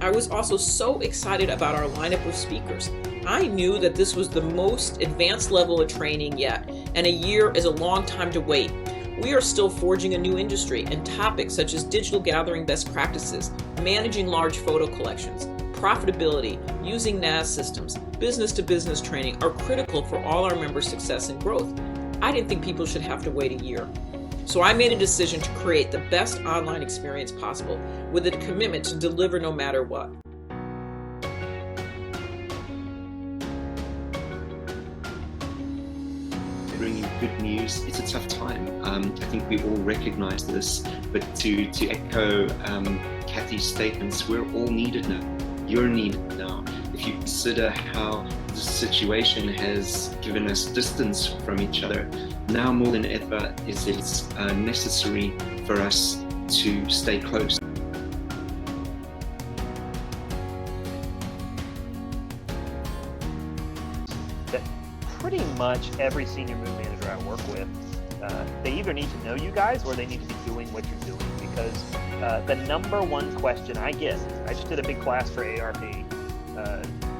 I was also so excited about our lineup of speakers. I knew that this was the most advanced level of training yet, and a year is a long time to wait. We are still forging a new industry, and topics such as digital gathering best practices, managing large photo collections, profitability, using NAS systems, business-to-business training are critical for all our members' success and growth. I didn't think people should have to wait a year. So I made a decision to create the best online experience possible with a commitment to deliver no matter what. Bringing good news, it's a tough time. I think we all recognize this, but to echo Kathy's statements, we're all needed now. You're needed now. If you consider how the situation has given us distance from each other, now more than ever is it necessary for us to stay close. That pretty much every senior mood manager I work with, they either need to know you guys or they need to be doing what you're doing, because the number one question I get, I just did a big class for ARP.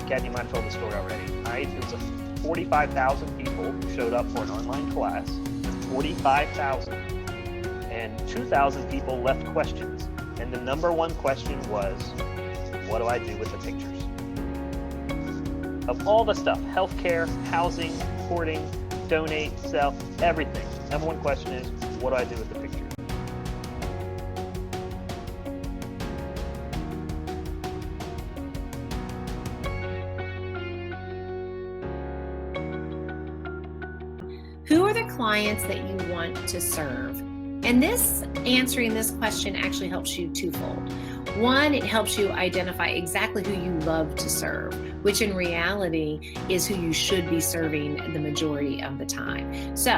Kathy might have told the story already. It was 45,000 people who showed up for an online class, 45,000, and 2,000 people left questions. And the number one question was, what do I do with the pictures? Of all the stuff, healthcare, housing, hoarding, donate, sell, everything. Number one question is, what do I do with the pictures? Who are the clients that you want to serve? And answering this question actually helps you twofold. One, it helps you identify exactly who you love to serve, which in reality is who you should be serving the majority of the time. So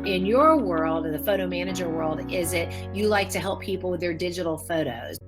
in your world, in the photo manager world, is it you like to help people with their digital photos?